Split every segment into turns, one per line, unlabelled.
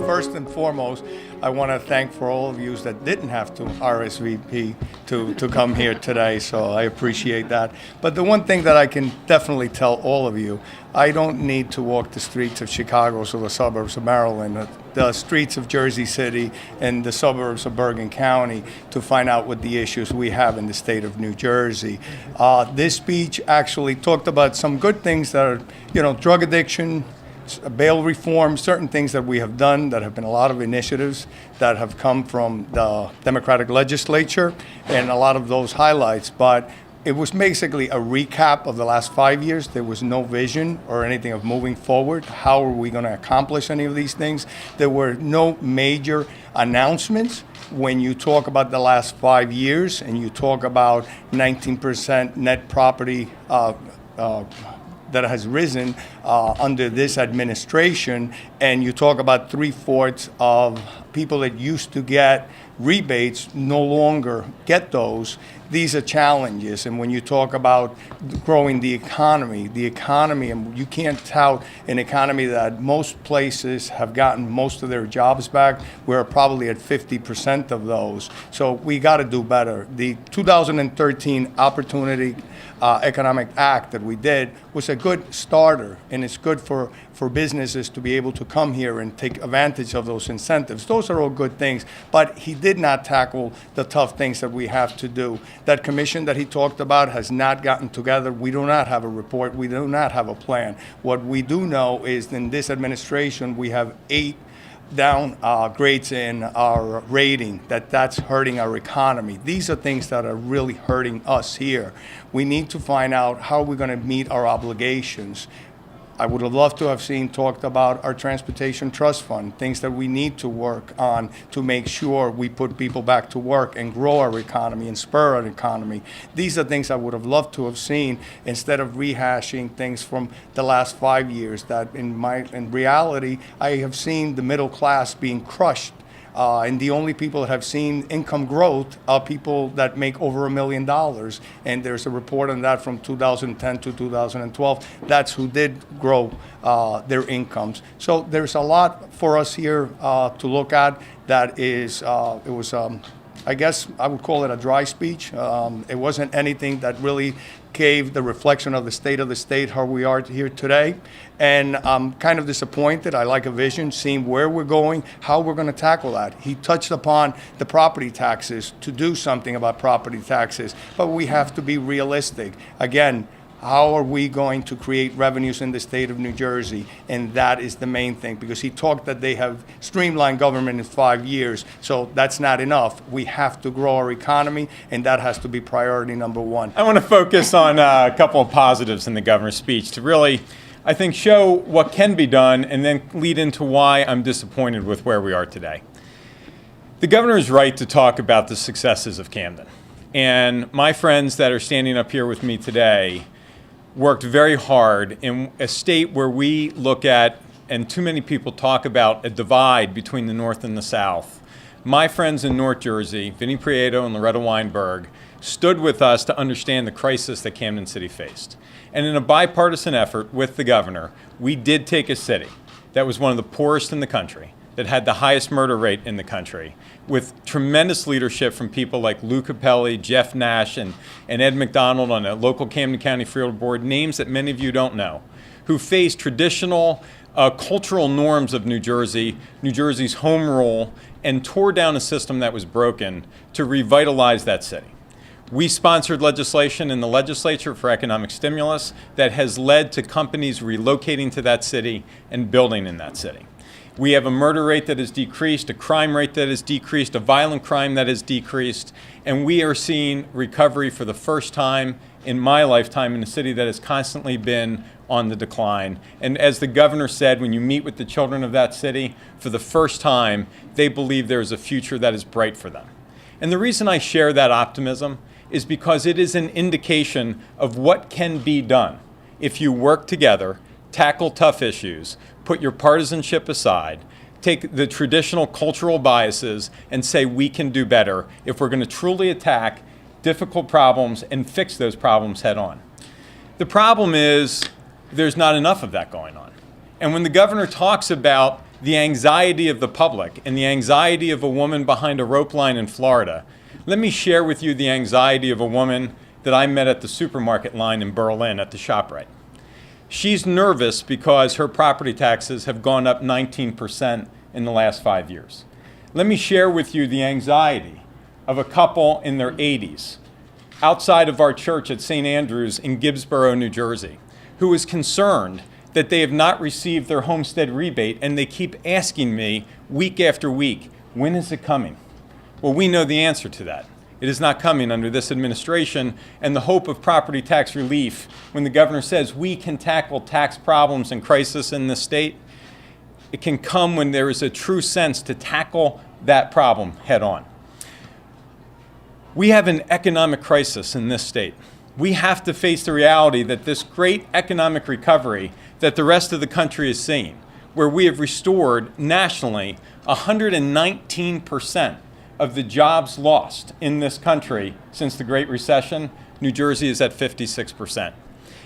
First and foremost, I want to thank for all of you that didn't have to RSVP to come here today, so I appreciate that. But the one thing that I can definitely tell all of you, I don't need to walk the streets of Chicago or the suburbs of Maryland, the streets of Jersey City and the suburbs of Bergen County to find out what the issues we have in the state of New Jersey. This speech actually talked about some good things that are, drug addiction, bail reform, certain things that we have done that have been a lot of initiatives that have come from the Democratic legislature and a lot of those highlights. But it was basically a recap of the last 5 years. There was no vision or anything of moving forward. How are we going to accomplish any of these things? There were no major announcements. When you talk about the last 5 years and you talk about 19% net property that has risen under this administration, and you talk about 3/4 of people that used to get rebates no longer get those. These are challenges. And when you talk about growing the economy, and you can't tout an economy that most places have gotten most of their jobs back. We're probably at 50% of those. So we got to do better. The 2013 Opportunity Economic Act that we did was a good starter, and it's good for businesses to be able to come here and take advantage of those incentives. Those are all good things, but he did not tackle the tough things that we have to do. That commission that he talked about has not gotten together. We do not have a report. We do not have a plan. What we do know is in this administration, we have 8 grades in our rating, that's hurting our economy. These are things that are really hurting us here. We need to find out how we're going to meet our obligations. I would have loved to have seen talked about our transportation trust fund, things that we need to work on to make sure we put people back to work and grow our economy and spur our economy. These are things I would have loved to have seen instead of rehashing things from the last 5 years that in reality, I have seen the middle class being crushed. And the only people that have seen income growth are people that make over $1 million. And there's a report on that from 2010 to 2012. That's who did grow their incomes. So there's a lot for us here to look at. That is, it was, I guess I would call it a dry speech. It wasn't anything that really gave the reflection of the state, how we are here today. And I'm kind of disappointed. I like a vision, seeing where we're going, how we're going to tackle that. He touched upon the property taxes, to do something about property taxes, but we have to be realistic. Again, how are we going to create revenues in the state of New Jersey? And that is the main thing, because he talked that they have streamlined government in 5 years. So that's not enough. We have to grow our economy, and that has to be priority number one.
I want to focus on a couple of positives in the governor's speech to really, I think, show what can be done and then lead into why I'm disappointed with where we are today. The governor is right to talk about the successes of Camden. And my friends that are standing up here with me today worked very hard in a state where we look at, and too many people talk about, a divide between the North and the South. My friends in North Jersey, Vinnie Prieto and Loretta Weinberg, stood with us to understand the crisis that Camden City faced. And in a bipartisan effort with the governor, we did take a city that was one of the poorest in the country, that had the highest murder rate in the country, with tremendous leadership from people like Lou Capelli, Jeff Nash, and Ed McDonald on a local Camden County Field Board, names that many of you don't know, who faced traditional cultural norms of New Jersey, New Jersey's home rule, and tore down a system that was broken to revitalize that city. We sponsored legislation in the legislature for economic stimulus that has led to companies relocating to that city and building in that city. We have a murder rate that has decreased, a crime rate that has decreased, a violent crime that has decreased, and we are seeing recovery for the first time in my lifetime in a city that has constantly been on the decline. And as the governor said, when you meet with the children of that city, for the first time, they believe there is a future that is bright for them. And the reason I share that optimism is because it is an indication of what can be done if you work together, tackle tough issues, put your partisanship aside, take the traditional cultural biases and say we can do better if we're going to truly attack difficult problems and fix those problems head on. The problem is there's not enough of that going on. And when the governor talks about the anxiety of the public and the anxiety of a woman behind a rope line in Florida, let me share with you the anxiety of a woman that I met at the supermarket line in Berlin at the ShopRite. She's nervous because her property taxes have gone up 19% in the last 5 years. Let me share with you the anxiety of a couple in their 80s outside of our church at St. Andrews in Gibbsboro, New Jersey, who is concerned that they have not received their homestead rebate, and they keep asking me week after week, when is it coming? Well, we know the answer to that. It is not coming under this administration, and the hope of property tax relief, when the governor says we can tackle tax problems and crisis in this state, it can come when there is a true sense to tackle that problem head on. We have an economic crisis in this state. We have to face the reality that this great economic recovery that the rest of the country is seeing, where we have restored nationally 119% of the jobs lost in this country since the Great Recession, New Jersey is at 56%.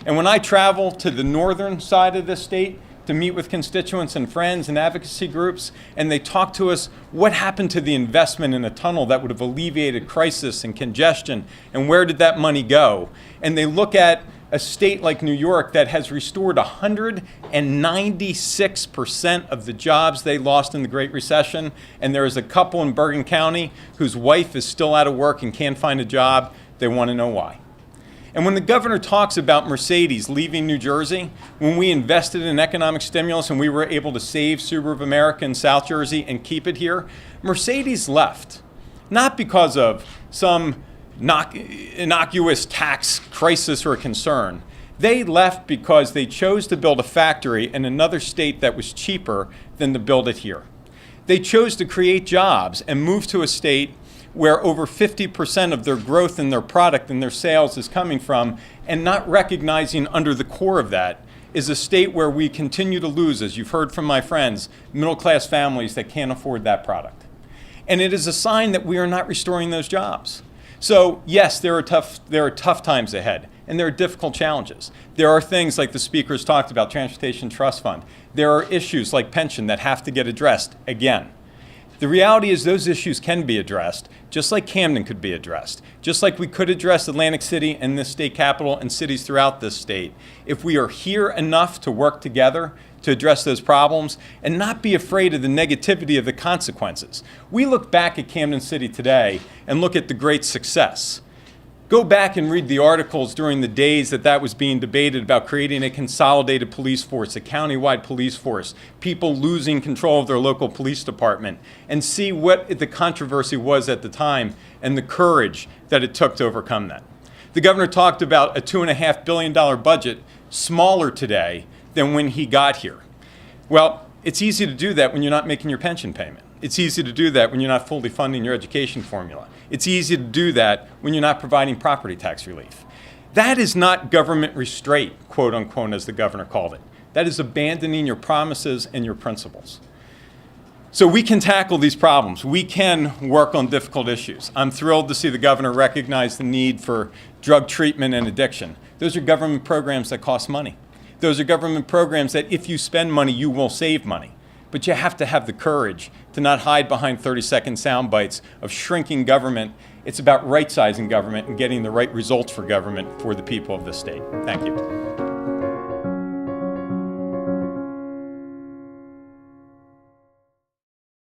And when I travel to the northern side of this state to meet with constituents and friends and advocacy groups, and they talk to us, what happened to the investment in a tunnel that would have alleviated crisis and congestion, and where did that money go? And they look at a state like New York that has restored 196% of the jobs they lost in the Great Recession, and there is a couple in Bergen County whose wife is still out of work and can't find a job. They want to know why. And when the governor talks about Mercedes leaving New Jersey, when we invested in economic stimulus and we were able to save Subaru of America in South Jersey and keep it here, Mercedes left, not because of some innocuous tax crisis or concern. They left because they chose to build a factory in another state that was cheaper than to build it here. They chose to create jobs and move to a state where over 50% of their growth in their product and their sales is coming from, and not recognizing under the core of that is a state where we continue to lose, as you've heard from my friends, middle-class families that can't afford that product. And it is a sign that we are not restoring those jobs. So yes, there are tough times ahead, and there are difficult challenges. There are things like the speakers talked about, Transportation Trust Fund. There are issues like pension that have to get addressed again. The reality is those issues can be addressed, just like Camden could be addressed, just like we could address Atlantic City and this state capital and cities throughout this state, if we are here enough to work together to address those problems and not be afraid of the negativity of the consequences. We look back at Camden City today and look at the great success. Go back and read the articles during the days that was being debated about creating a consolidated police force, a countywide police force, people losing control of their local police department, and see what the controversy was at the time and the courage that it took to overcome that. The governor talked about a $2.5 billion budget, smaller today than when he got here. Well, it's easy to do that when you're not making your pension payment. It's easy to do that when you're not fully funding your education formula. It's easy to do that when you're not providing property tax relief. That is not government restraint, quote unquote, as the governor called it. That is abandoning your promises and your principles. So we can tackle these problems. We can work on difficult issues. I'm thrilled to see the governor recognize the need for drug treatment and addiction. Those are government programs that cost money. Those are government programs that if you spend money, you will save money. But you have to have the courage to not hide behind 30-second sound bites of shrinking government. It's about right-sizing government and getting the right results for government for the people of this state. Thank you.